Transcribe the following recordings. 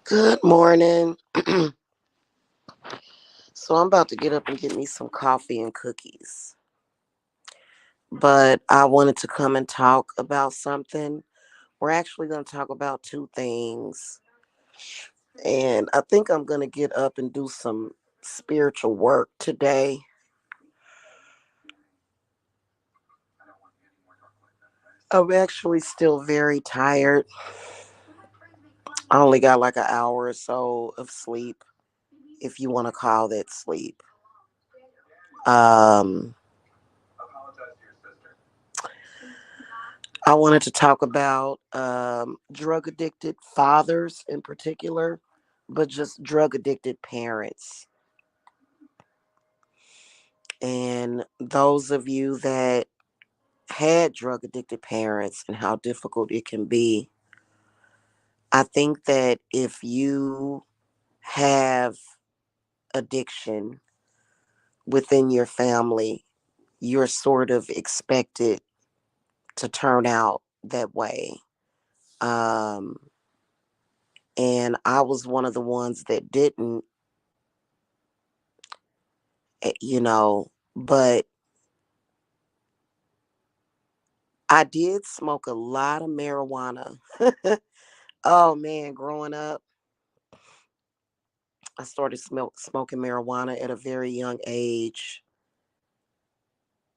Good morning. So I'm about to get up and get me some coffee and cookies. But I wanted to come and talk about something. We're actually going to talk about two things. And I think I'm going to get up and do some spiritual work today. I'm actually still very tired. I only got like an hour or so of sleep, if you want to call that sleep. Um, I wanted to talk about drug addicted fathers in particular, but just drug addicted parents. And those of you that had drug addicted parents and how difficult it can be, I think that if you have addiction within your family, you're sort of expected to turn out that way. Um, and I was one of the ones that didn't, but I did smoke a lot of marijuana. Oh man, growing up, I started smoking marijuana at a very young age,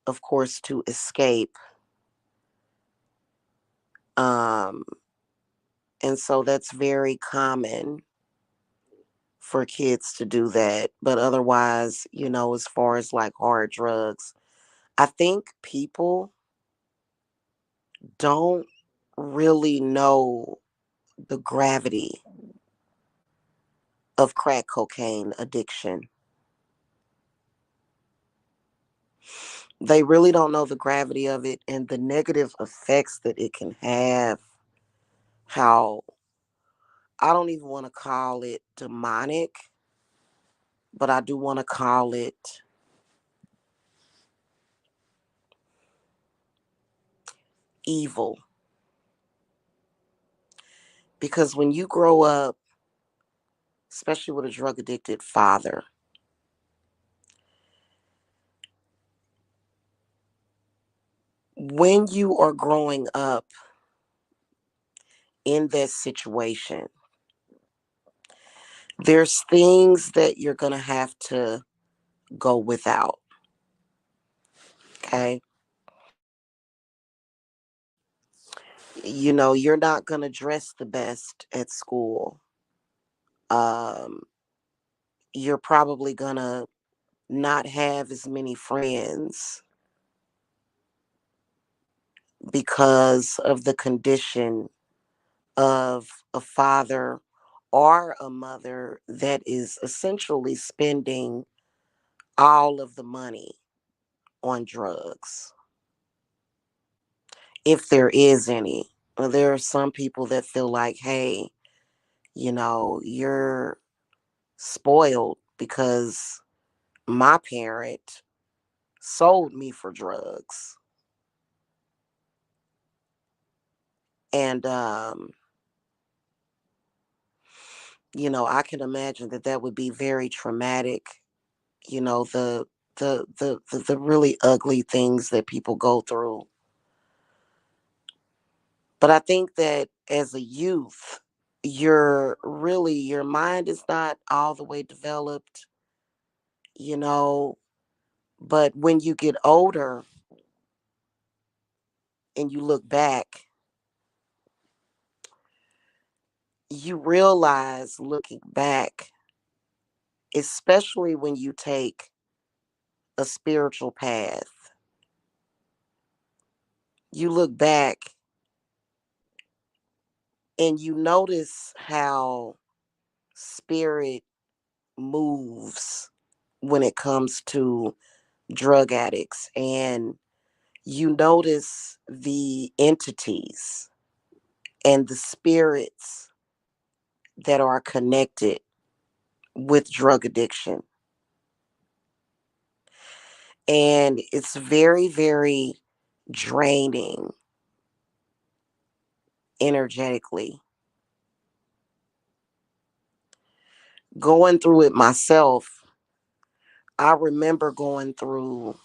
of course, to escape. Um, and so that's very common for kids to do that. But otherwise, as far as like hard drugs, I think people don't really know the gravity of crack cocaine addiction. They really don't know the gravity of it and the negative effects that it can have. How I don't even want to call it demonic, but I do want to call it evil. Because when you grow up, especially with a drug addicted father, when you are growing up in that situation, there's things that you're going to have to go without. Okay. You're not going to dress the best at school. Um, you're probably going to not have as many friends because of the condition of a father or a mother that is essentially spending all of the money on drugs, if there is any. There are some people that feel like, hey, you're spoiled because my parent sold me for drugs. And, I can imagine that that would be very traumatic, the really ugly things that people go through. But I think that as a youth, your mind is not all the way developed, you know, but when you get older and you look back, you realize looking back, especially when you take a spiritual path, you look back and you notice how spirit moves when it comes to drug addicts, and you notice the entities and the spirits that are connected with drug addiction. And it's very, very draining energetically. Going through it myself, I remember going through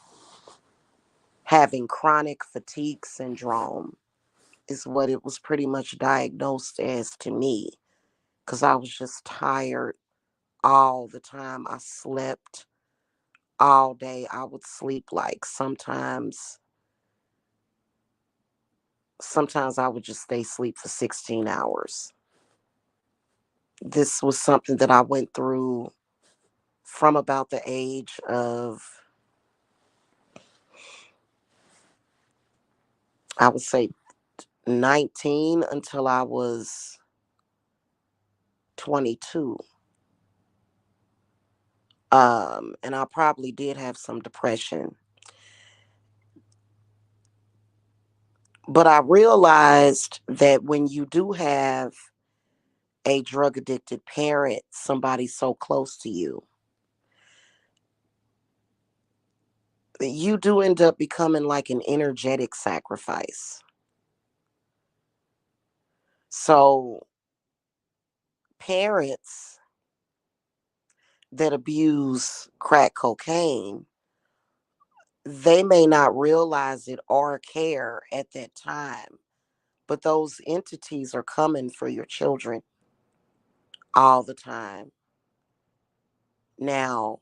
having chronic fatigue syndrome, is what it was pretty much diagnosed as to me, because I was just tired all the time. I slept all day. I would sleep like sometimes I would just stay asleep for 16 hours. This was something that I went through from about the age of, I would say, 19 until I was 22. And I probably did have some depression. But I realized that when you do have a drug addicted parent, somebody so close to you, you do end up becoming like an energetic sacrifice. So, parents that abuse crack cocaine, they may not realize it or care at that time, but those entities are coming for your children all the time. Now,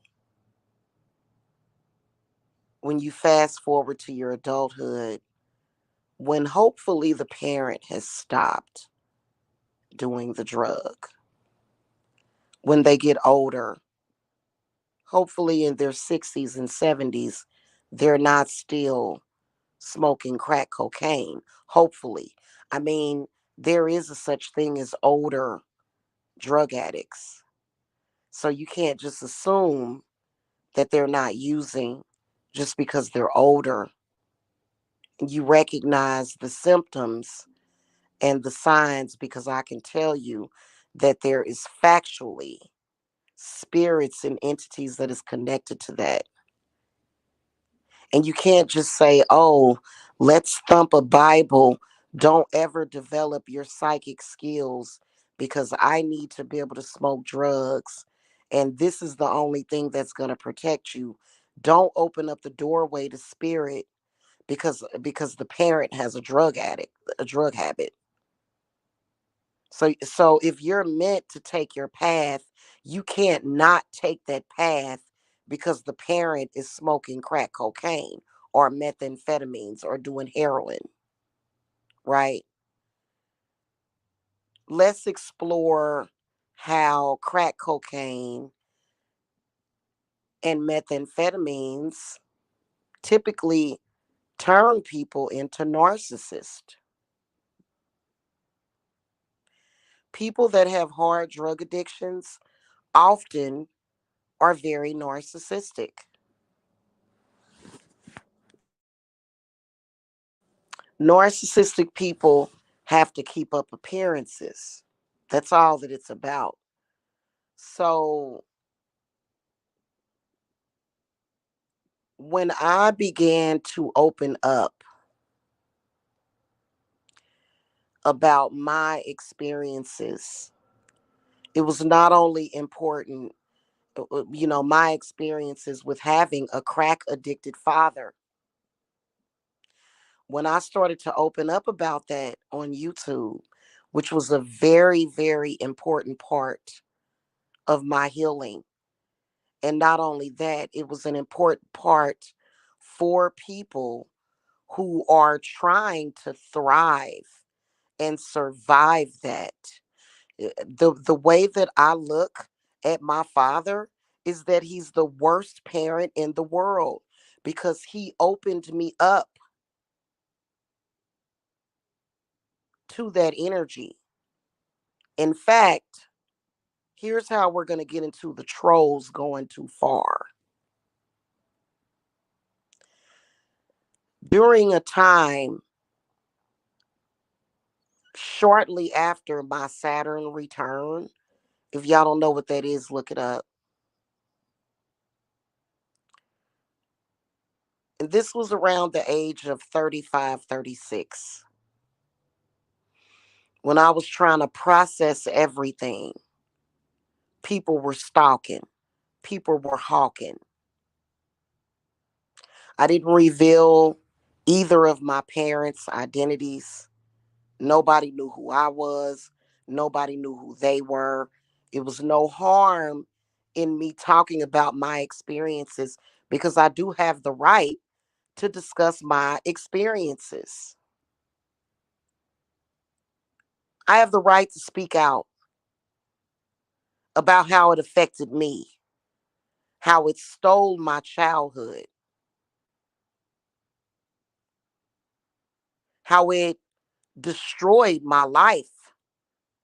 when you fast forward to your adulthood, when hopefully the parent has stopped doing the drug, when they get older, hopefully in their 60s and 70s, they're not still smoking crack cocaine. Hopefully. I mean, there is a such thing as older drug addicts. So you can't just assume that they're not using just because they're older. You recognize the symptoms and the signs, because I can tell you that there is factually spirits and entities that is connected to that. And you can't just say, oh, let's thump a Bible. Don't ever develop your psychic skills because I need to be able to smoke drugs. And this is the only thing that's going to protect you. Don't open up the doorway to spirit because the parent has a drug habit. So if you're meant to take your path, you can't not take that path because the parent is smoking crack cocaine or methamphetamines or doing heroin, right? Let's explore how crack cocaine and methamphetamines typically turn people into narcissists. People that have hard drug addictions often are very narcissistic. Narcissistic people have to keep up appearances. That's all that it's about. So when I began to open up about my experiences, it was not only important, my experiences with having a crack addicted father. When I started to open up about that on YouTube, which was a very, very important part of my healing. And not only that, it was an important part for people who are trying to thrive and survive that. The way that I look at my father is that he's the worst parent in the world because he opened me up to that energy. In fact, here's how we're going to get into the trolls going too far. During a time shortly after my Saturn return, if y'all don't know what that is, look it up. And this was around the age of 35, 36, when I was trying to process everything. People were stalking. People were hawking. I didn't reveal either of my parents' identities. Nobody knew who I was. Nobody knew who they were. It was no harm in me talking about my experiences because I do have the right to discuss my experiences. I have the right to speak out about how it affected me, how it stole my childhood, how it destroyed my life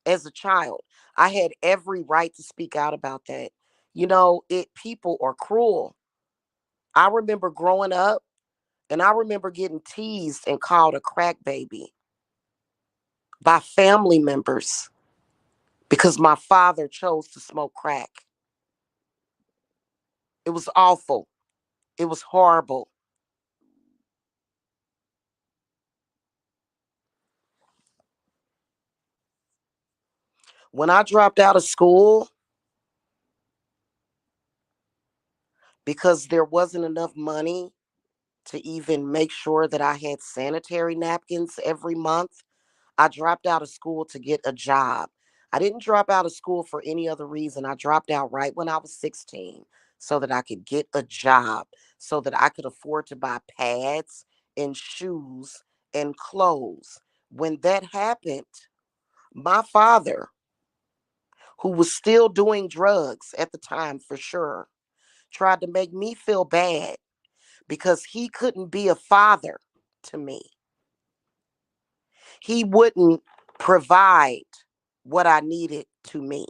as a child. I had every right to speak out about that. People are cruel. I remember growing up and I remember getting teased and called a crack baby by family members because my father chose to smoke crack. It was awful. It was horrible. When I dropped out of school because there wasn't enough money to even make sure that I had sanitary napkins every month, I dropped out of school to get a job. I didn't drop out of school for any other reason. I dropped out right when I was 16 so that I could get a job, so that I could afford to buy pads and shoes and clothes. When that happened, my father, who was still doing drugs at the time for sure, tried to make me feel bad because he couldn't be a father to me. He wouldn't provide what I needed to me.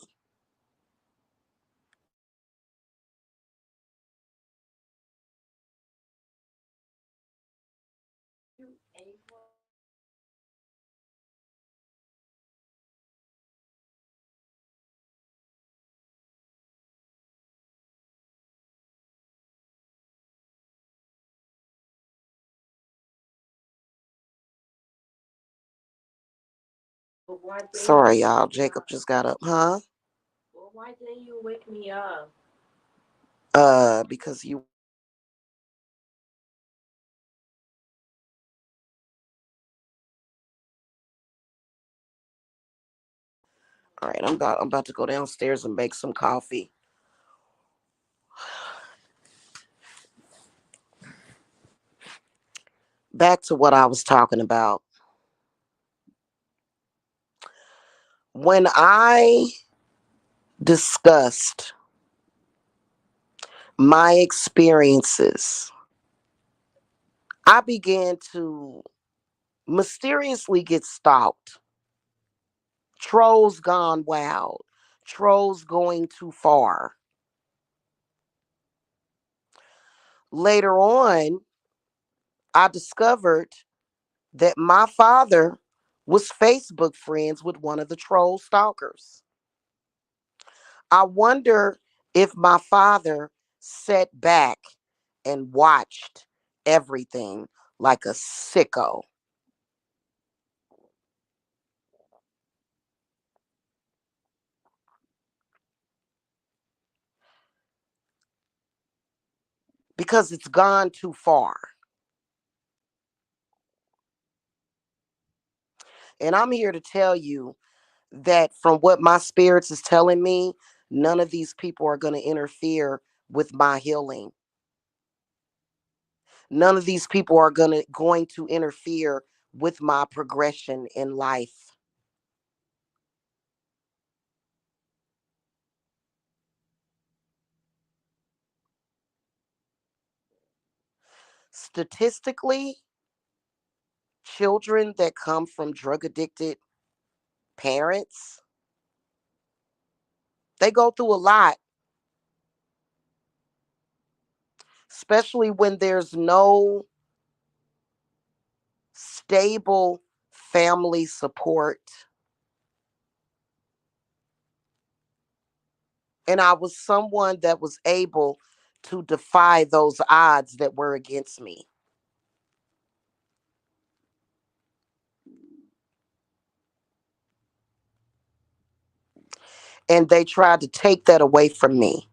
Sorry, y'all. Jacob just got up, huh? Well, why didn't you wake me up? Because you. All right, I'm about to go downstairs and make some coffee. Back to what I was talking about. When I discussed my experiences, I began to mysteriously get stalked. Trolls gone wild. Trolls going too far. Later on, I discovered that my father was Facebook friends with one of the troll stalkers. I wonder if my father sat back and watched everything like a sicko because it's gone too far. And I'm here to tell you that from what my spirits is telling me, none of these people are going to interfere with my healing. None of these people are going to interfere with my progression in life. Statistically, children that come from drug addicted parents, they go through a lot, especially when there's no stable family support. And I was someone that was able to defy those odds that were against me. and they tried to take that away from me.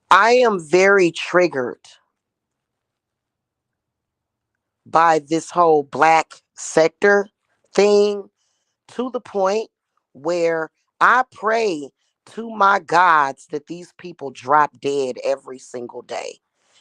I am very triggered by this whole black sector thing, to the point where I pray to my gods that these people drop dead every single day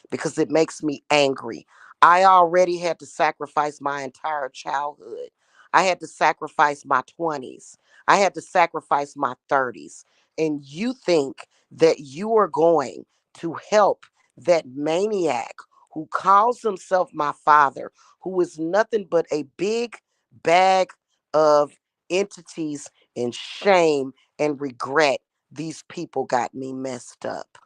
because it makes me angry. I already had to sacrifice my entire childhood. I had to sacrifice my 20s. I had to sacrifice my 30s. And you think that you are going to help that maniac who calls himself my father, who is nothing but a big bag of entities and shame and regret. These people got me messed up.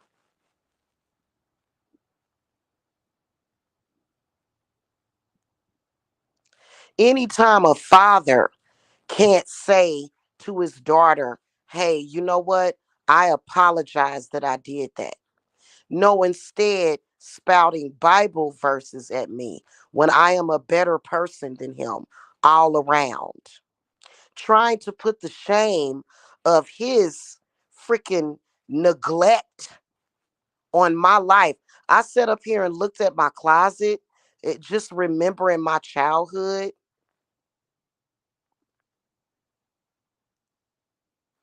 Anytime a father can't say to his daughter, hey, you know what? I apologize that I did that. No, instead, spouting Bible verses at me when I am a better person than him all around. Trying to put the shame of his freaking neglect on my life. I sat up here and looked at my closet, just remembering my childhood.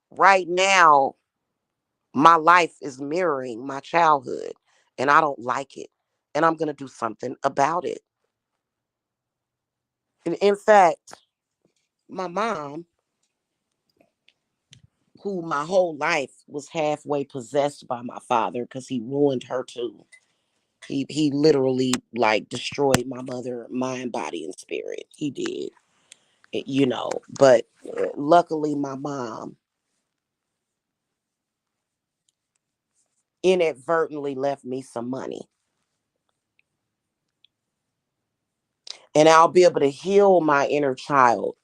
Right now, my life is mirroring my childhood, and I don't like it. And I'm going to do something about it. And in fact, my mom, who my whole life was halfway possessed by my father because he ruined her too. He literally like destroyed my mother, mind, body, and spirit. He did. But luckily my mom inadvertently left me some money, and I'll be able to heal my inner child.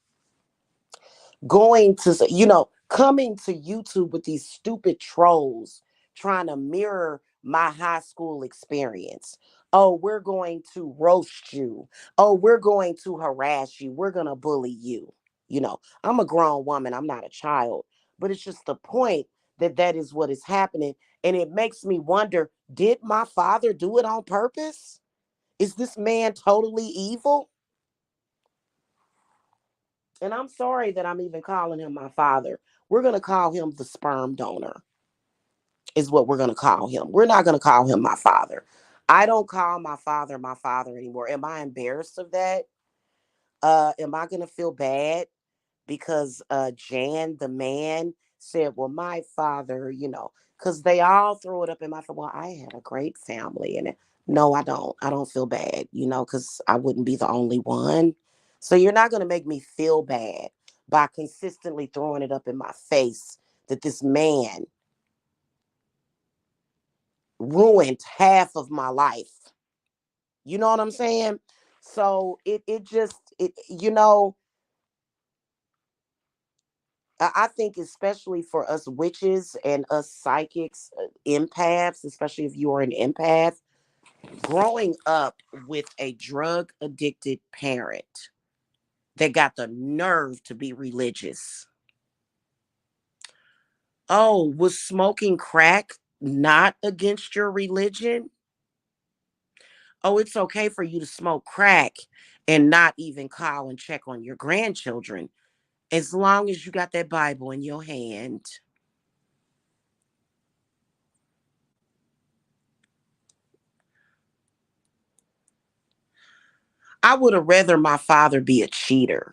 Going to, coming to YouTube with these stupid trolls trying to mirror my high school experience. Oh, we're going to roast you. Oh, we're going to harass you. We're going to bully you. I'm a grown woman. I'm not a child. But it's just the point that that is what is happening. And it makes me wonder, did my father do it on purpose? Is this man totally evil? And I'm sorry that I'm even calling him my father. We're going to call him the sperm donor, is what we're going to call him. We're not going to call him my father. I don't call my father anymore. Am I embarrassed of that? Am I going to feel bad because Jan, the man, said, well, my father, because they all throw it up in my face. Well, I had a great family. And no, I don't. I don't feel bad, because I wouldn't be the only one. So you're not going to make me feel bad by consistently throwing it up in my face that this man ruined half of my life. You know what I'm saying? So it just I think especially for us witches and us psychics, empaths, especially if you are an empath, growing up with a drug addicted parent that got the nerve to be religious. Oh, was smoking crack not against your religion? Oh, it's okay for you to smoke crack and not even call and check on your grandchildren as long as you got that Bible in your hand. I would have rather my father be a cheater.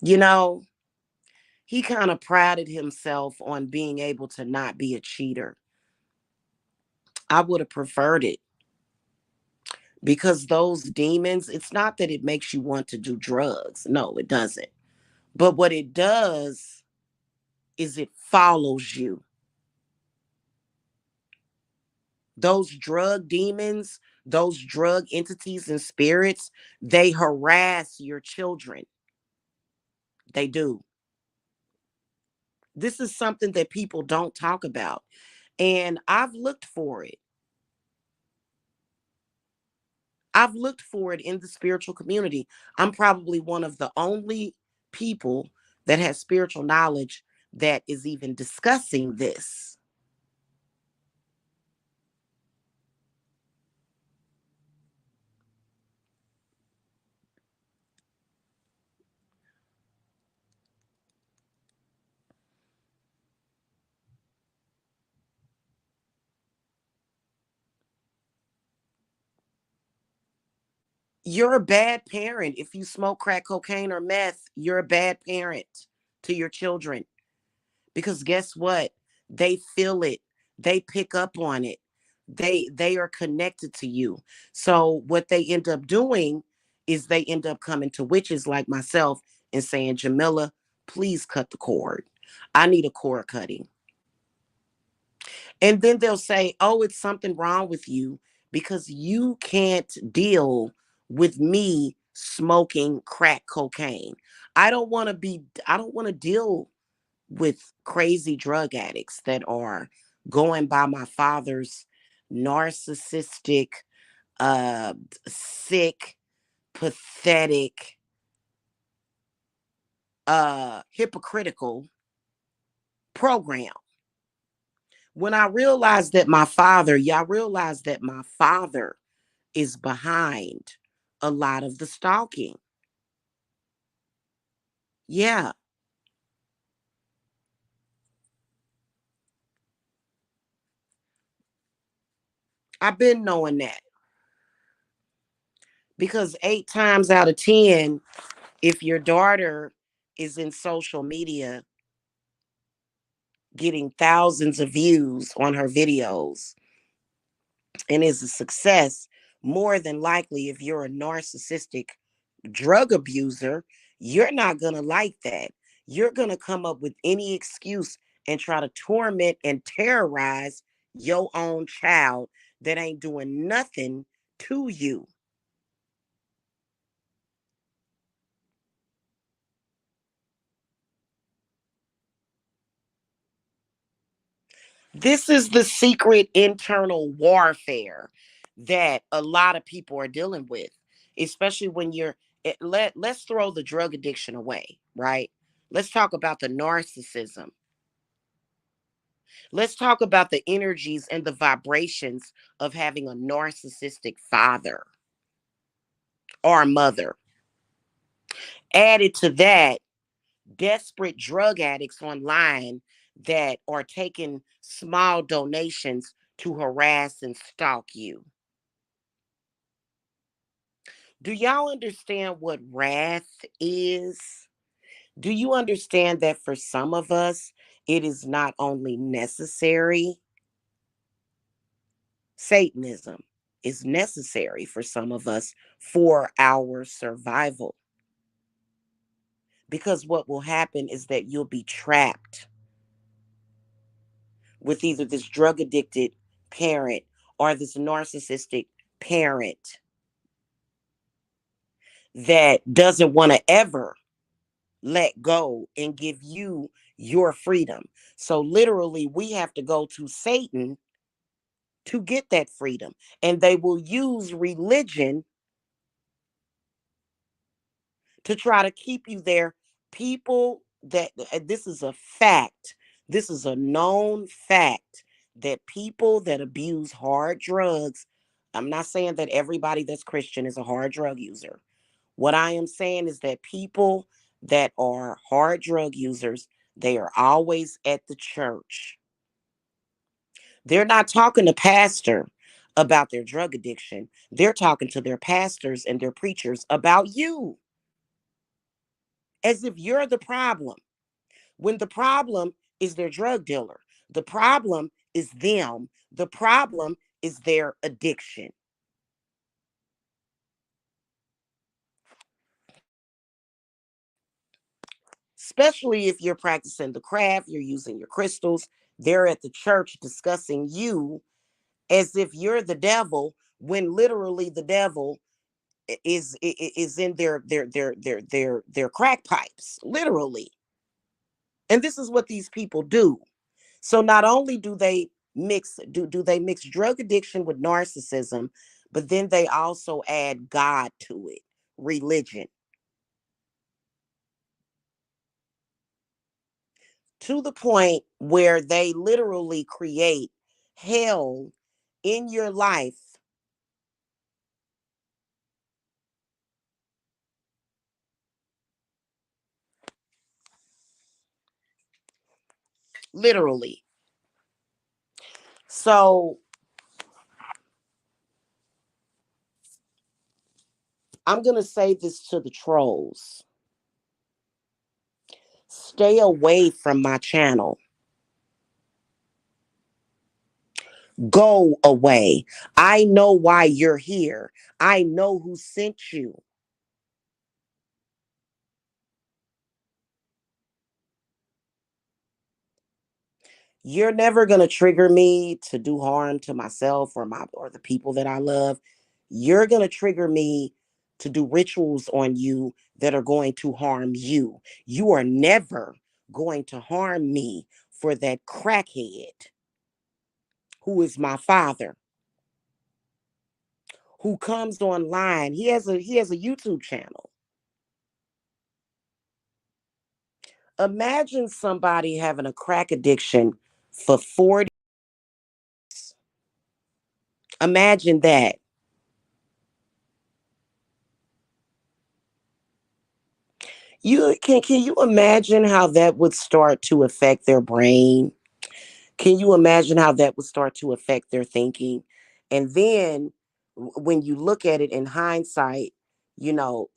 You know, he kind of prided himself on being able to not be a cheater. I would have preferred it because those demons, it's not that it makes you want to do drugs. No, it doesn't. But what it does is it follows you. Those drug demons, those drug entities and spirits, they harass your children. They do. This is something that people don't talk about. And I've looked for it. I've looked for it in the spiritual community. I'm probably one of the only people that has spiritual knowledge that is even discussing this. You're a bad parent. If you smoke crack cocaine or meth, you're a bad parent to your children. Because guess what? They feel it. They pick up on it. They are connected to you. So what they end up doing is they end up coming to witches like myself and saying, Jamila, please cut the cord. I need a cord cutting. And then they'll say, oh, it's something wrong with you because you can't deal with me smoking crack cocaine. I don't want to deal with crazy drug addicts that are going by my father's narcissistic, uh, sick, pathetic, hypocritical program. When I realized that my father, y'all realize that my father is behind a lot of the stalking. Yeah, I've been knowing that because 8 times out of 10, if your daughter is in social media getting thousands of views on her videos and is a success, more than likely, if you're a narcissistic drug abuser, you're not going to like that. You're going to come up with any excuse and try to torment and terrorize your own child that ain't doing nothing to you. This is the secret internal warfare that a lot of people are dealing with, especially when let's throw the drug addiction away, right? Let's talk about the narcissism. Let's talk about the energies and the vibrations of having a narcissistic father or mother. Added to that, desperate drug addicts online that are taking small donations to harass and stalk you. Do y'all understand what wrath is? Do you understand that for some of us, it is not only necessary, Satanism is necessary for some of us for our survival. Because what will happen is that you'll be trapped with either this drug addicted parent or this narcissistic parent that doesn't want to ever let go and give you your freedom. So literally, we have to go to Satan to get that freedom. And they will use religion to try to keep you there. People that this is a fact, this is a known fact that people that abuse hard drugs, I'm not saying that everybody that's Christian is a hard drug user. What I am saying is that people that are hard drug users, they are always at the church. They're not talking to pastor about their drug addiction. They're talking to their pastors and their preachers about you as if you're the problem. When the problem is their drug dealer, the problem is them, the problem is their addiction. Especially if you're practicing the craft, you're using your crystals, they're at the church discussing you as if you're the devil when literally the devil is in their crack pipes, literally. And this is what these people do. So not only do they mix drug addiction with narcissism, But then they also add God to it, religion, to the point where they literally create hell in your life, literally. So I'm going to say this to the trolls: stay away from my channel. Go away. I know why you're here. I know who sent you. You're never going to trigger me to do harm to myself or the people that I love. You're going to trigger me to do rituals on you that are going to harm you. You are never going to harm me for that crackhead who is my father, who comes online. He has a YouTube channel. Imagine somebody having a crack addiction for 40. Imagine that. Can you imagine how that would start to affect their brain? Can you imagine how that would start to affect their thinking? And then when you look at it in hindsight,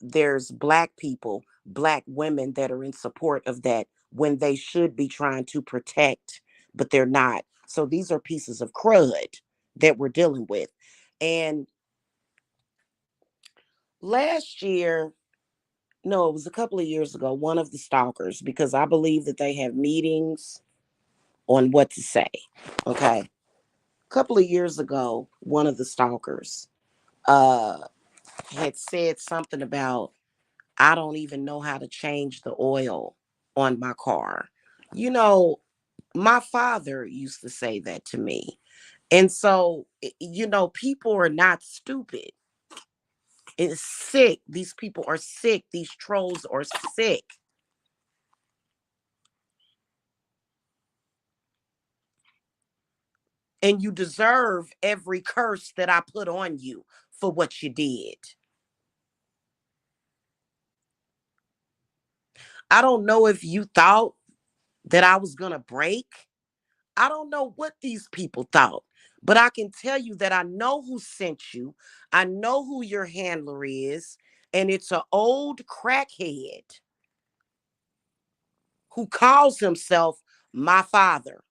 there's black people, black women that are in support of that when they should be trying to protect, but they're not. So these are pieces of crud that we're dealing with. And last year, no, it was a couple of years ago, one of the stalkers, because I believe that they have meetings on what to say. Okay. A couple of years ago, one of the stalkers uh had said something about, I don't even know how to change the oil on my car. You know, my father used to say that to me. And so, people are not stupid. It's sick. These people are sick. These trolls are sick. And you deserve every curse that I put on you for what you did. I don't know if you thought that I was going to break. I don't know what these people thought, but I can tell you that I know who sent you. I know who your handler is, and it's an old crackhead who calls himself my father.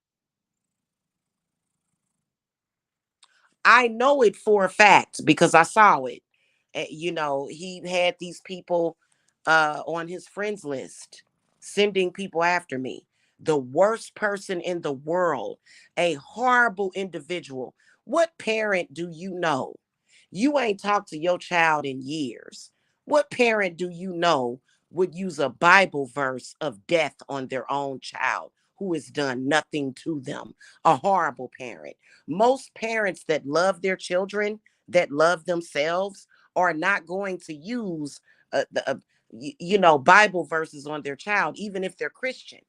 I know it for a fact because I saw it. He had these people on his friends list, sending people after me. The worst person in the world, a horrible individual. What parent do you know? You ain't talked to your child in years. What parent do you know would use a Bible verse of death on their own child who has done nothing to them? A horrible parent. Most parents that love their children, that love themselves, are not going to use Bible verses on their child, even if they're Christian.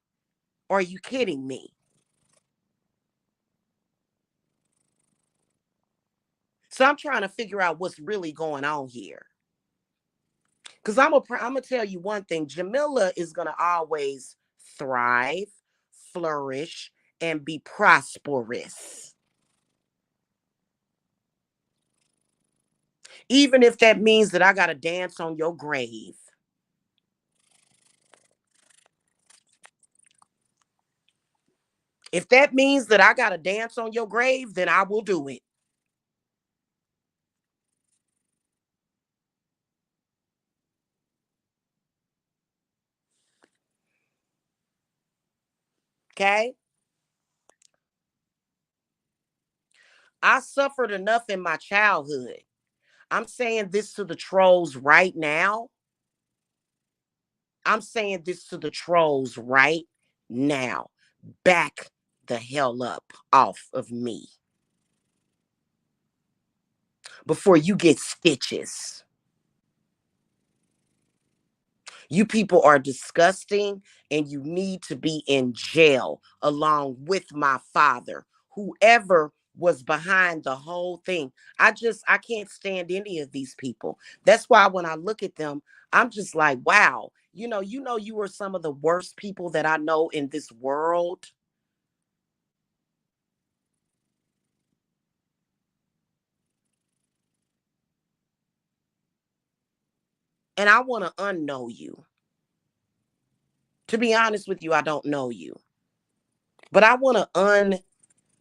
Are you kidding me? So I'm trying to figure out what's really going on here. Because I'm gonna tell you one thing: Jamila is gonna always thrive, flourish, and be prosperous, even if that means that I gotta dance on your grave. If that means that I gotta dance on your grave, then I will do it. Okay? I suffered enough in my childhood. I'm saying this to the trolls right now. I'm saying this to the trolls right now. Back the hell up off of me. before you get stitches. You people are disgusting and you need to be in jail along with my father, whoever was behind the whole thing. I can't stand any of these people. That's why when I look at them, I'm just like, wow, you are some of the worst people that I know in this world. And I want to unknow you. To be honest with you, I don't know you, but I want to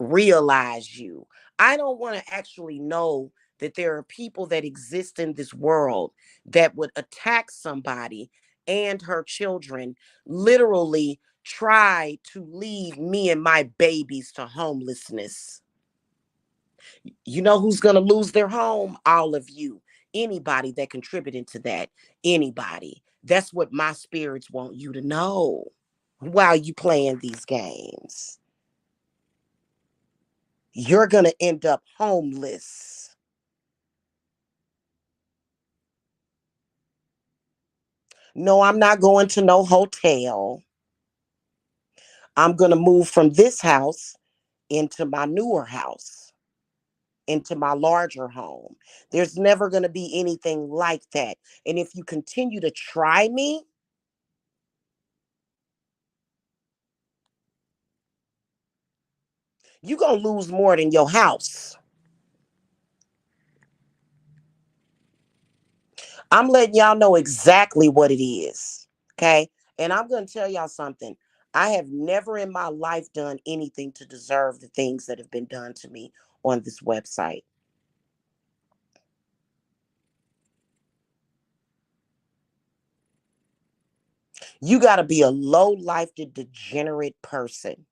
unrealize you. I don't want to actually know that there are people that exist in this world that would attack somebody and her children, literally try to lead me and my babies to homelessness. You know who's going to lose their home? All of you. Anybody that contributed to that. Anybody. That's what my spirits want you to know while you playing these games. You're going to end up homeless. No, I'm not going to no hotel. I'm going to move from this house into my newer house, into my larger home. There's never going to be anything like that. And if you continue to try me, you're going to lose more than your house. I'm letting y'all know exactly what it is. Okay. And I'm going to tell y'all something. I have never in my life done anything to deserve the things that have been done to me on this website. You got to be a low life, degenerate person.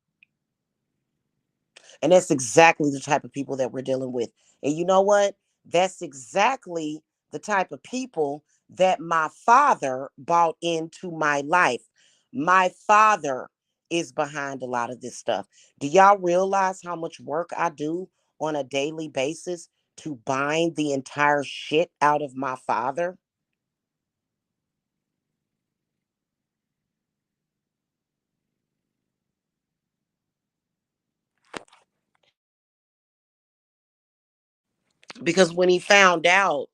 And that's exactly the type of people that we're dealing with. And you know what? That's exactly the type of people that my father brought into my life. My father is behind a lot of this stuff. Do y'all realize how much work I do on a daily basis to bind the entire shit out of my father? Because when he found out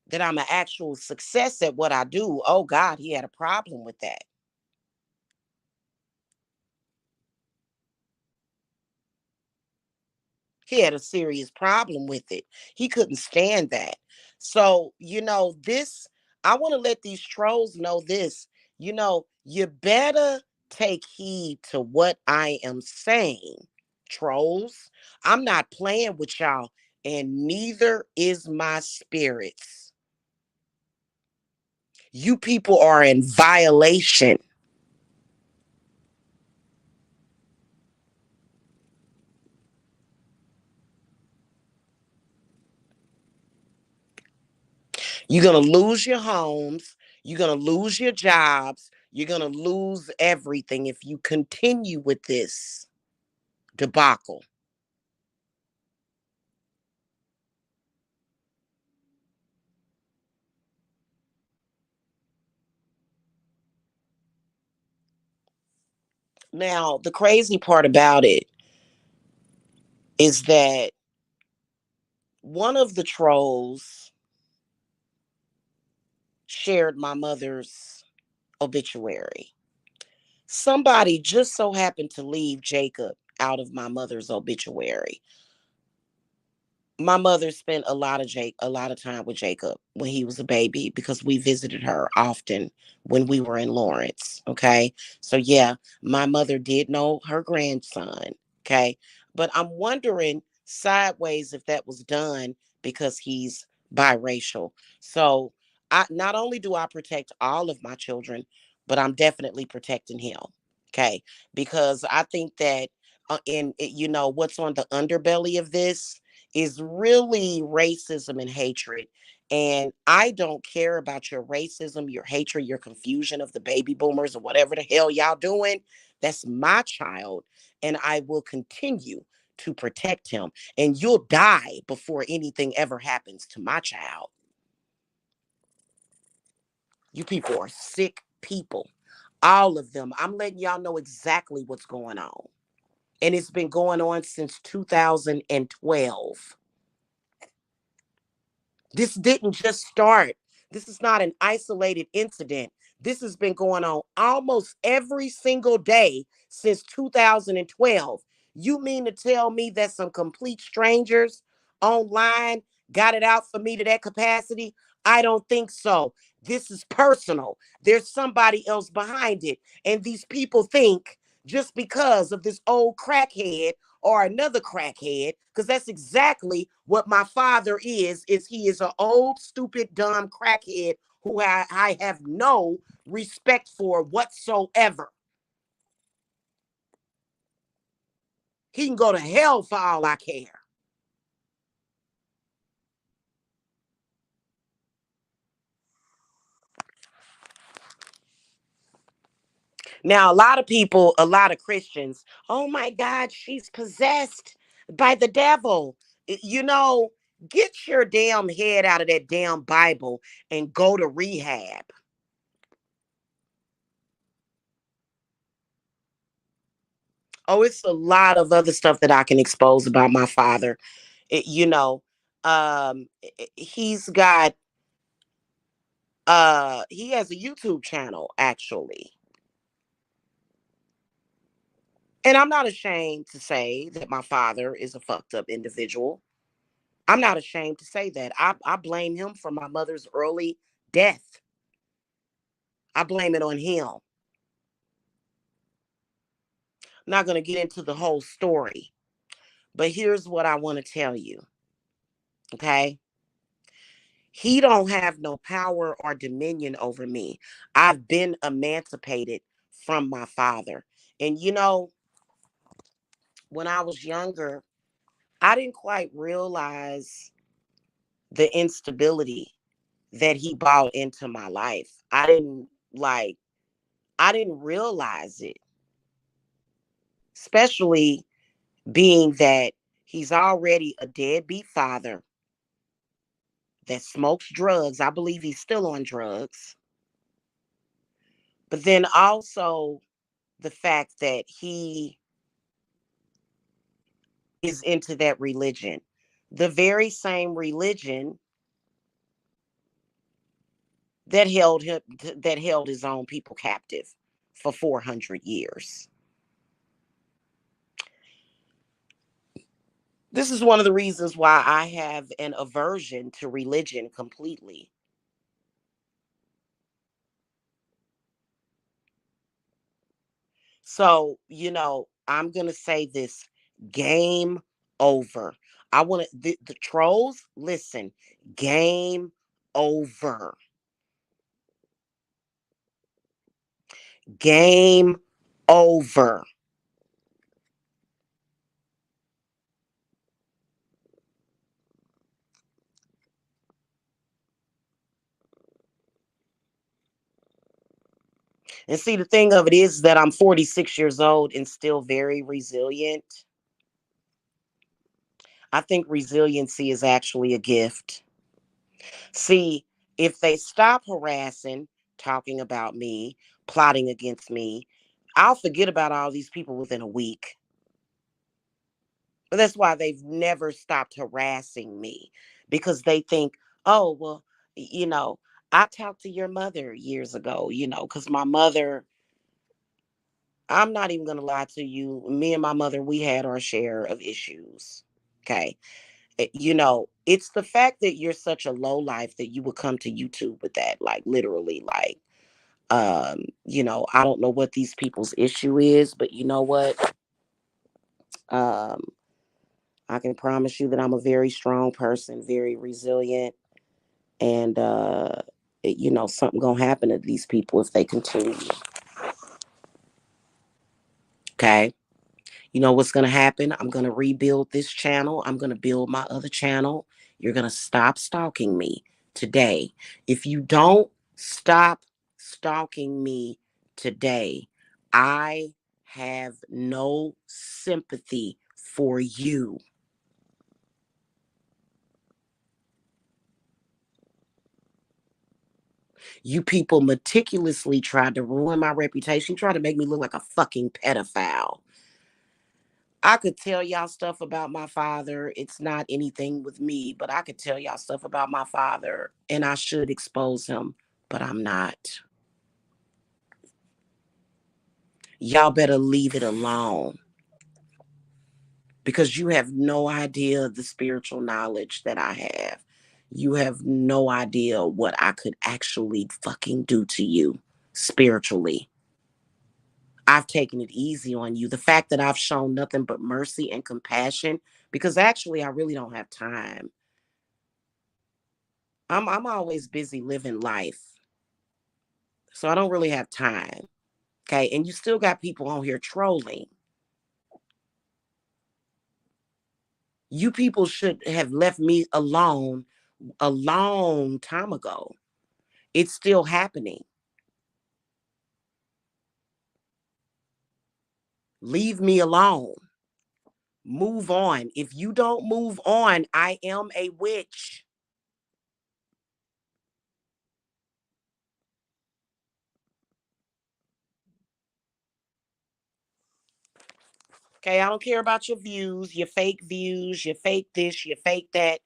that I'm an actual success at what I do, oh God, he had a problem with that. He had a serious problem with it. He couldn't stand that. So, I want to let these trolls know this. You better take heed to what I am saying, trolls. I'm not playing with y'all, and neither is my spirits. You people are in violation. You're going to lose your homes. You're going to lose your jobs. You're going to lose everything if you continue with this debacle. Now, the crazy part about it is that one of the trolls shared my mother's obituary. Somebody just so happened to leave Jacob out of my mother's obituary. My mother spent a lot of time with Jacob when he was a baby because we visited her often when we were in Lawrence. Okay. So yeah, my mother did know her grandson. Okay. But I'm wondering sideways if that was done because he's biracial. So I not only do I protect all of my children, but I'm definitely protecting him. Okay. Because I think that what's on the underbelly of this is really racism and hatred. And I don't care about your racism, your hatred, your confusion of the baby boomers or whatever the hell y'all doing. That's my child. And I will continue to protect him. And you'll die before anything ever happens to my child. You people are sick people. All of them. I'm letting y'all know exactly what's going on. And it's been going on since 2012. This didn't just start. This is not an isolated incident. This has been going on almost every single day since 2012. You mean to tell me that some complete strangers online got it out for me to that capacity? I don't think so. This is personal. There's somebody else behind it. And these people think just because of this old crackhead or another crackhead, because that's exactly what my father is he is an old stupid dumb crackhead who I have no respect for whatsoever. He can go to hell for all I care. Now, a lot of people, a lot of Christians, oh my God, she's possessed by the devil. You know, get your damn head out of that damn Bible and go to rehab. Oh, it's a lot of other stuff that I can expose about my father. You know, he's got he has a YouTube channel actually. And I'm not ashamed to say that my father is a fucked up individual. I'm not ashamed to say that. I blame him for my mother's early death. I blame it on him. I'm not going to get into the whole story, but here's what I want to tell you. Okay? He don't have no power or dominion over me. I've been emancipated from my father. And you know, when I was younger, I didn't quite realize the instability that he brought into my life. I didn't realize it, especially being that he's already a deadbeat father that smokes drugs. I believe he's still on drugs. But then also the fact that he is into that religion, the very same religion that held his own people captive for 400 years. This is one of the reasons why I have an aversion to religion completely. So, I'm going to say this: game over. I want to, the trolls, listen, game over. Game over. And see, the thing of it is that I'm 46 years old and still very resilient. I think resiliency is actually a gift. See, if they stop harassing, talking about me, plotting against me, I'll forget about all these people within a week. But that's why they've never stopped harassing me because they think, oh, well, you know, I talked to your mother years ago, because my mother, I'm not even going to lie to you. Me and my mother, we had our share of issues. Okay. It's the fact that you're such a low life that you would come to YouTube with that, like literally, like, I don't know what these people's issue is, but you know what? Um, I can promise you that I'm a very strong person, very resilient, and something gonna happen to these people if they continue. Okay. You know what's going to happen? I'm going to rebuild this channel. I'm going to build my other channel. You're going to stop stalking me today. If you don't stop stalking me today, I have no sympathy for you. You people meticulously tried to ruin my reputation, tried to make me look like a fucking pedophile. I could tell y'all stuff about my father. It's not anything with me, but I could tell y'all stuff about my father and I should expose him, but I'm not. Y'all better leave it alone because you have no idea the spiritual knowledge that I have. You have no idea what I could actually fucking do to you spiritually. I've taken it easy on you. The fact that I've shown nothing but mercy and compassion, because actually I really don't have time. I'm always busy living life. So I don't really have time. Okay. And you still got people on here trolling. You people should have left me alone a long time ago. It's still happening. Leave me alone. Move on. If you don't move on, I am a witch. Okay, I don't care about your fake views, your fake this, your fake that.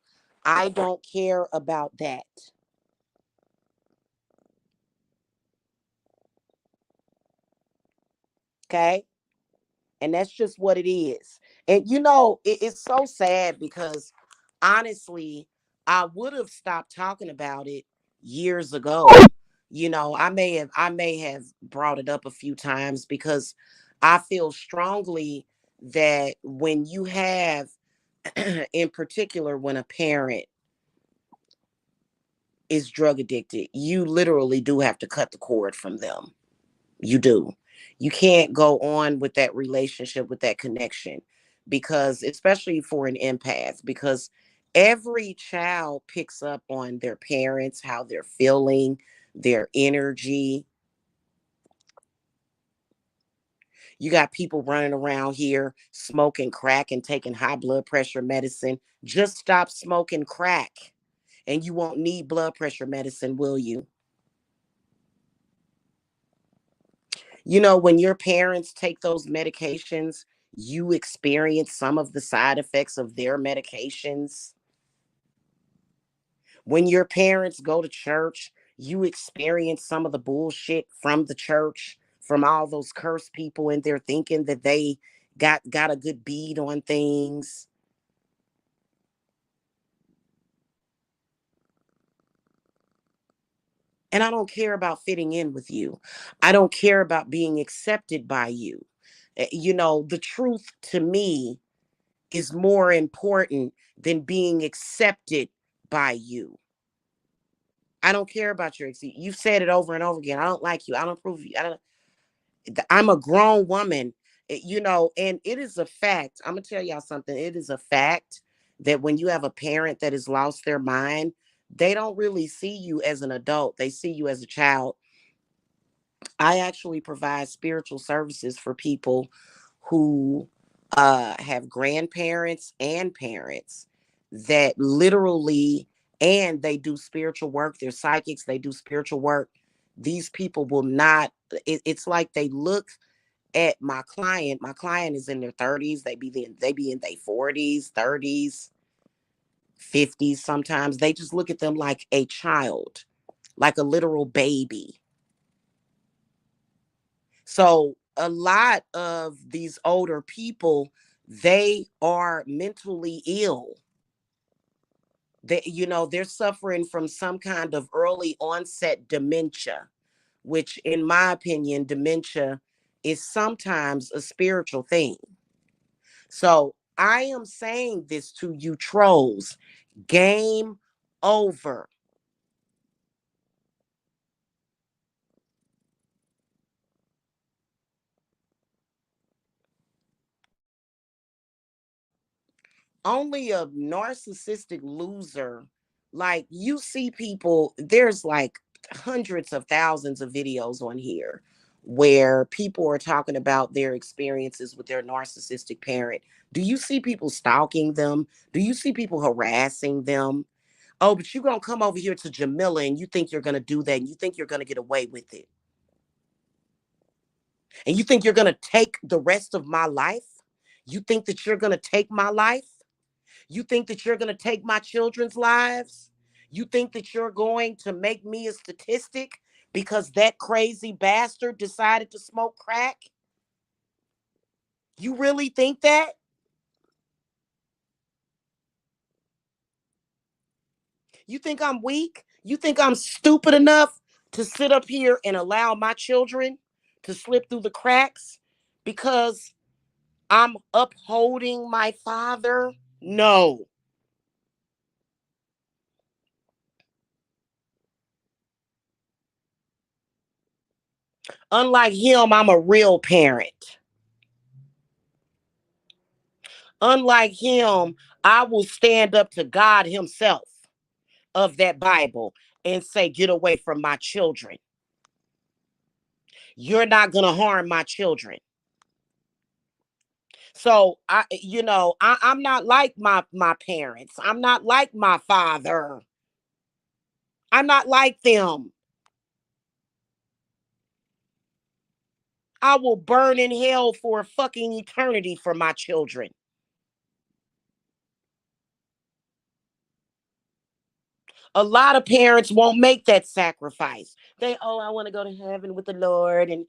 I don't care about that. Okay? And that's just what it is. And it's so sad because honestly, I would have stopped talking about it years ago. I may have brought it up a few times because I feel strongly that when you have in particular when a parent is drug addicted, you literally do have to cut the cord from them. You do. You can't go on with that relationship, with that connection, because especially for an empath, because every child picks up on their parents, how they're feeling, their energy. You got people running around here smoking crack and taking high blood pressure medicine. Just stop smoking crack and you won't need blood pressure medicine, will you? When your parents take those medications, you experience some of the side effects of their medications. When your parents go to church, you experience some of the bullshit from the church, from all those cursed people and they're thinking that they got a good bead on things. And I don't care about fitting in with you. I don't care about being accepted by you. The truth to me is more important than being accepted by you. I don't care about your you've said it over and over again. I don't like you. I don't approve of you. I'm a grown woman, and it is a fact. I'm gonna tell y'all something. It is a fact that when you have a parent that has lost their mind, they don't really see you as an adult. They see you as a child. I actually provide spiritual services for people who have grandparents and parents that literally, and they do spiritual work. They're psychics, they do spiritual work. These people will not, it's like they look at my client. My client is in their 30s, they be in their 40s, 30s, 50s sometimes. They just look at them like a child, like a literal baby. So a lot of these older people, they are mentally ill. They're suffering from some kind of early onset dementia, which in my opinion, dementia is sometimes a spiritual thing. So I am saying this to you trolls. Game over. Only a narcissistic loser. Like, you see people, there's like hundreds of thousands of videos on here where people are talking about their experiences with their narcissistic parent. Do you see people stalking them? Do you see people harassing them? Oh, but you're going to come over here to Jamila and you think you're going to do that and you think you're going to get away with it. And you think you're going to take the rest of my life? You think that you're going to take my life? You think that you're going to take my children's lives? You think that you're going to make me a statistic because that crazy bastard decided to smoke crack? You really think that? You think I'm weak? You think I'm stupid enough to sit up here and allow my children to slip through the cracks because I'm upholding my father? No. Unlike him, I'm a real parent. Unlike him, I will stand up to God himself of that Bible and say, get away from my children. You're not going to harm my children. So I'm not like my parents. I'm not like my father. I'm not like them. I will burn in hell for a fucking eternity for my children. A lot of parents won't make that sacrifice. I want to go to heaven with the Lord, and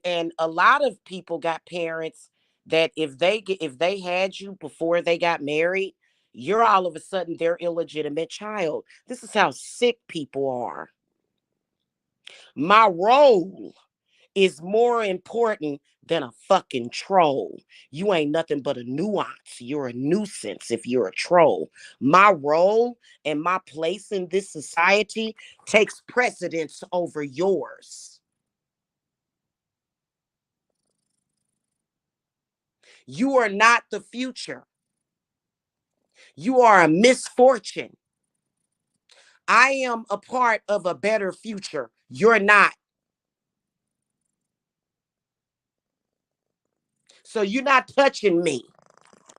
and a lot of people got parents that if they had you before they got married, you're all of a sudden their illegitimate child. This is how sick people are. My role is more important than a fucking troll. You ain't nothing but a nuance. You're a nuisance if you're a troll. My role and my place in this society takes precedence over yours. You are not the future. You are a misfortune. I am a part of a better future. You're not. So you're not touching me.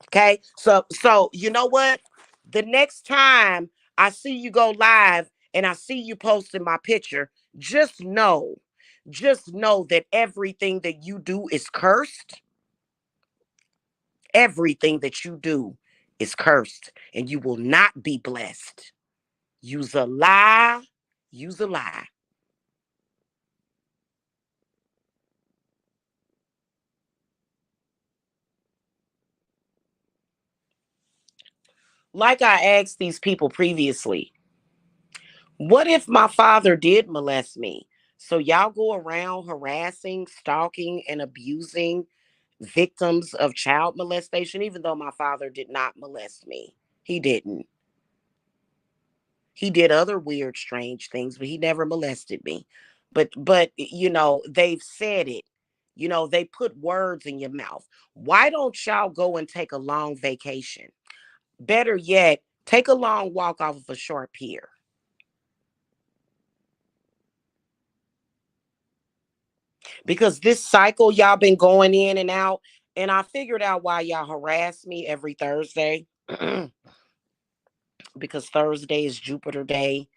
Okay. So you know what? The next time I see you go live and I see you posting my picture, just know, just know that everything that you do is cursed. Everything that you do is cursed and you will not be blessed. Use a lie, use a lie. Like I asked these people previously, what if my father did molest me? So y'all go around harassing, stalking, and abusing victims of child molestation, even though my father did not molest me. He didn't. He did other weird, strange things, but he never molested me. But they've said it. They put words in your mouth. Why don't y'all go and take a long vacation? Better yet, take a long walk off of a short pier. Because this cycle y'all been going in and out, and I figured out why y'all harass me every Thursday. Because Thursday is Jupiter Day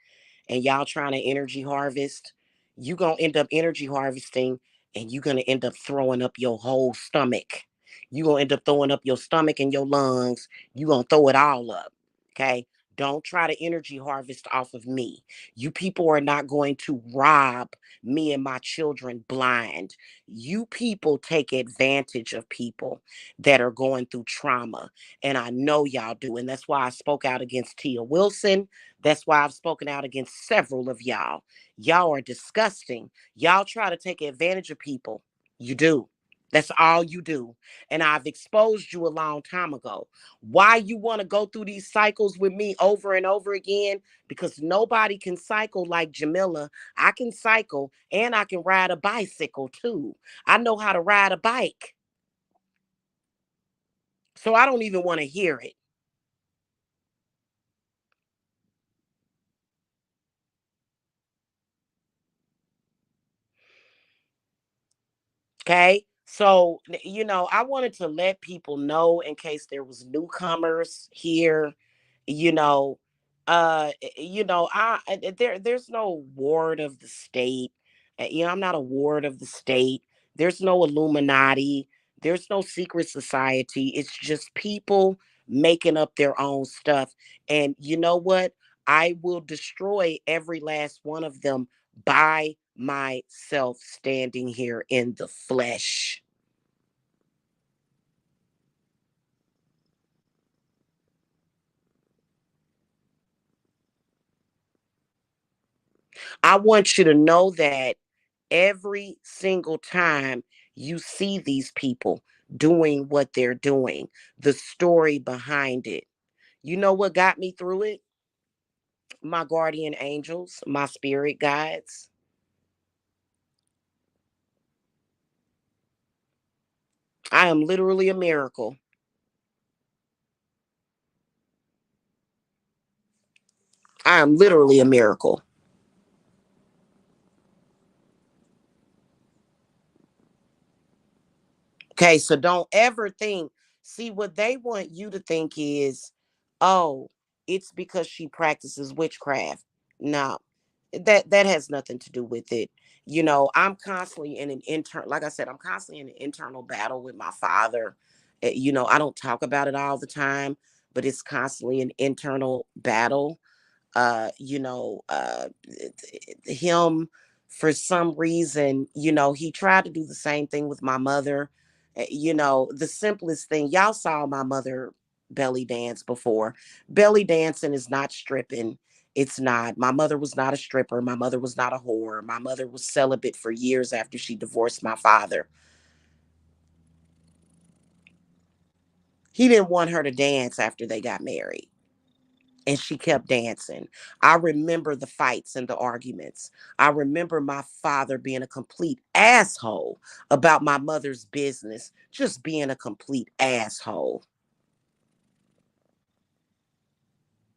and y'all trying to energy harvest, you gonna end up energy harvesting and you gonna end up throwing up your whole stomach. You gonna end up throwing up your stomach and your lungs. You gonna throw it all up. Okay. Don't try to energy harvest off of me. You people are not going to rob me and my children blind. You people take advantage of people that are going through trauma. And I know y'all do. And that's why I spoke out against Tia Wilson. That's why I've spoken out against several of y'all. Y'all are disgusting. Y'all try to take advantage of people. You do. That's all you do. And I've exposed you a long time ago. Why you want to go through these cycles with me over and over again? Because nobody can cycle like Jamila. I can cycle and I can ride a bicycle too. I know how to ride a bike. So I don't even want to hear it. Okay. So, I wanted to let people know in case there was newcomers here, you know, there's no ward of the state. I'm not a ward of the state. There's no Illuminati. There's no secret society. It's just people making up their own stuff. And you know what? I will destroy every last one of them by myself standing here in the flesh. I want you to know that every single time you see these people doing what they're doing, the story behind it. You know what got me through it? My guardian angels, my spirit guides. I am literally a miracle. I am literally a miracle. Okay, so don't ever think, see what they want you to think is, oh, it's because she practices witchcraft. No, that has nothing to do with it. I'm constantly in an internal, like I said, I'm constantly in an internal battle with my father. I don't talk about it all the time, but it's constantly an internal battle. Him, for some reason, he tried to do the same thing with my mother. The simplest thing, y'all saw my mother belly dance before. Belly dancing is not stripping. It's not. My mother was not a stripper. My mother was not a whore. My mother was celibate for years after she divorced my father. He didn't want her to dance after they got married, and she kept dancing. I remember the fights and the arguments. I remember my father being a complete asshole about my mother's business, just being a complete asshole,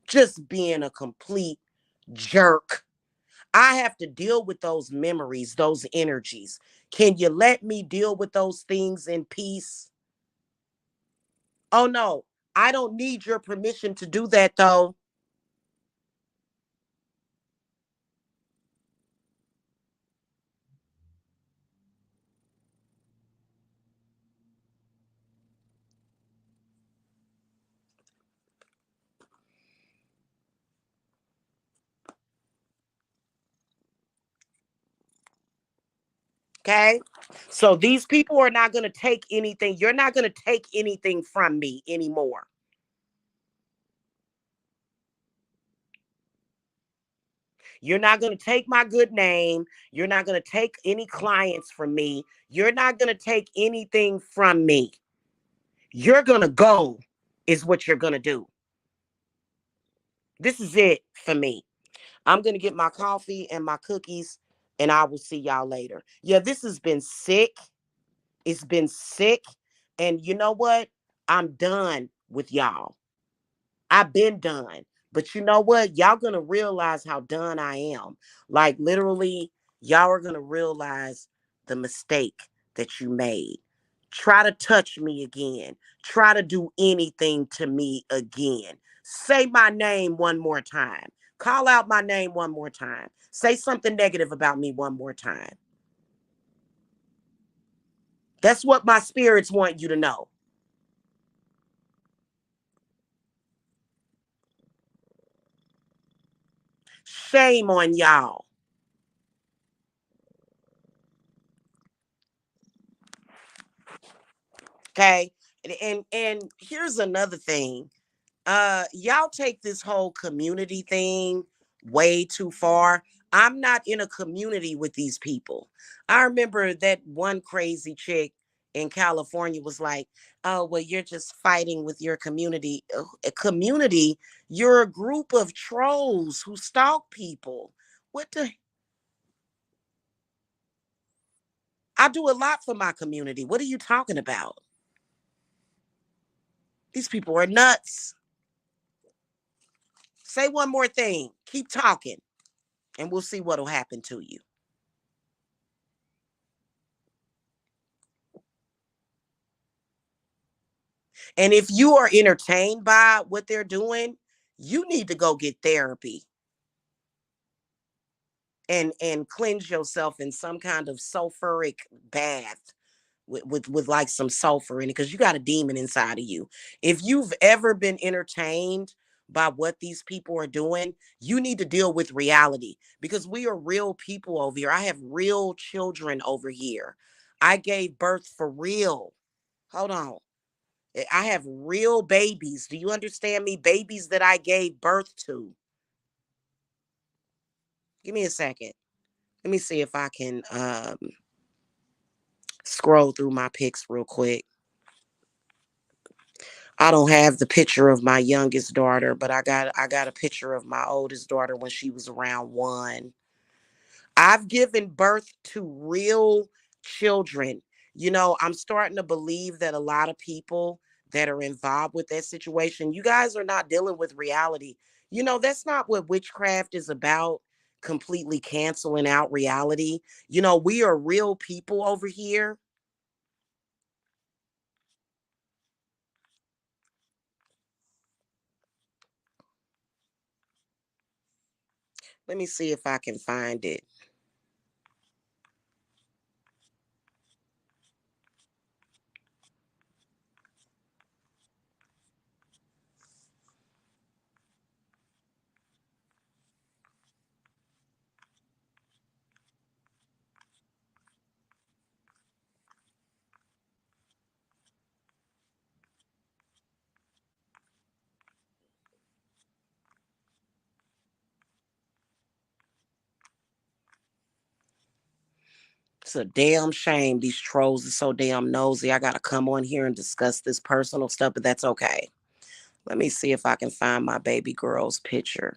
just being a complete jerk. I have to deal with those memories, those energies. Can you let me deal with those things in peace? Oh no, I don't need your permission to do that though. Okay. So these people are not going to take anything. You're not going to take anything from me anymore. You're not going to take my good name. You're not going to take any clients from me. You're not going to take anything from me. You're going to go, is what you're going to do. This is it for me. I'm going to get my coffee and my cookies, and I will see y'all later. Yeah, this has been sick. It's been sick. And you know what? I'm done with y'all. I've been done. But you know what? Y'all gonna realize how done I am. Like literally, y'all are gonna realize the mistake that you made. Try to touch me again. Try to do anything to me again. Say my name one more time. Call out my name one more time. Say something negative about me one more time. That's what my spirits want you to know. Shame on y'all. Okay. And here's another thing. Y'all take this whole community thing way too far. I'm not in a community with these people. I remember that one crazy chick in California was like, oh, well, you're just fighting with your community. A community, you're a group of trolls who stalk people. What the? I do a lot for my community. What are you talking about? These people are nuts. Say one more thing. Keep talking, and we'll see what'll happen to you. And if you are entertained by what they're doing, you need to go get therapy and cleanse yourself in some kind of sulfuric bath with like some sulfur in it, because you got a demon inside of you. If you've ever been entertained by what these people are doing, you need to deal with reality, because we are real people over here. I have real children over here. I gave birth for real. Hold on. I have real babies. Do you understand me? Babies that I gave birth to. Give me a second. Let me see if I can scroll through my pics real quick. I don't have the picture of my youngest daughter, but I got a picture of my oldest daughter when she was around 1. I've given birth to real children. I'm starting to believe that a lot of people that are involved with that situation, you guys are not dealing with reality. That's not what witchcraft is about, completely canceling out reality. We are real people over here. Let me see if I can find it. It's a damn shame these trolls are so damn nosy. I gotta come on here and discuss this personal stuff, but that's okay. Let me see if I can find my baby girl's picture.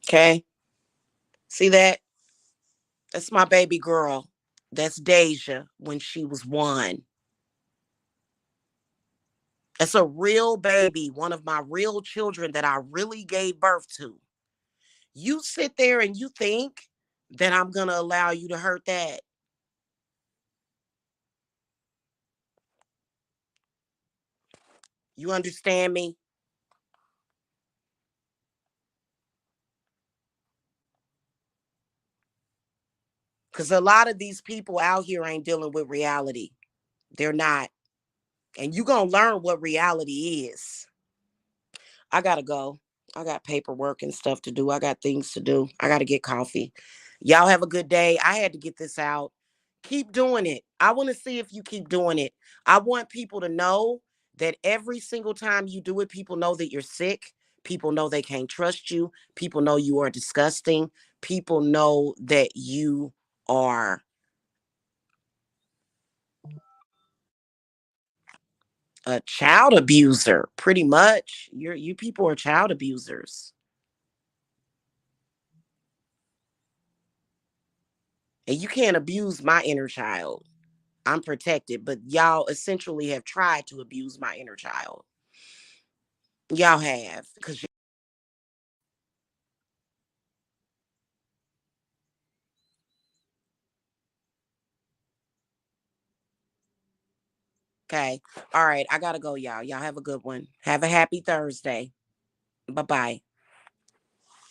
Okay. See that? That's my baby girl. That's Deja when she was 1. That's a real baby, one of my real children that I really gave birth to. You sit there and you think that I'm gonna allow you to hurt that. You understand me? Because a lot of these people out here ain't dealing with reality. They're not. And you gonna learn what reality is. I gotta go. I got paperwork and stuff to do. I got things to do. I gotta get coffee. Y'all have a good day. I had to get this out. Keep doing it. I want to see if you keep doing it. I want people to know that every single time you do it, people know that you're sick. People know they can't trust you. People know you are disgusting. People know that you are a child abuser, pretty much. You people are child abusers. And you can't abuse my inner child. I'm protected, but y'all essentially have tried to abuse my inner child. Y'all have, because okay. All right, I gotta go, y'all. Y'all have a good one. Have a happy Thursday. Bye bye.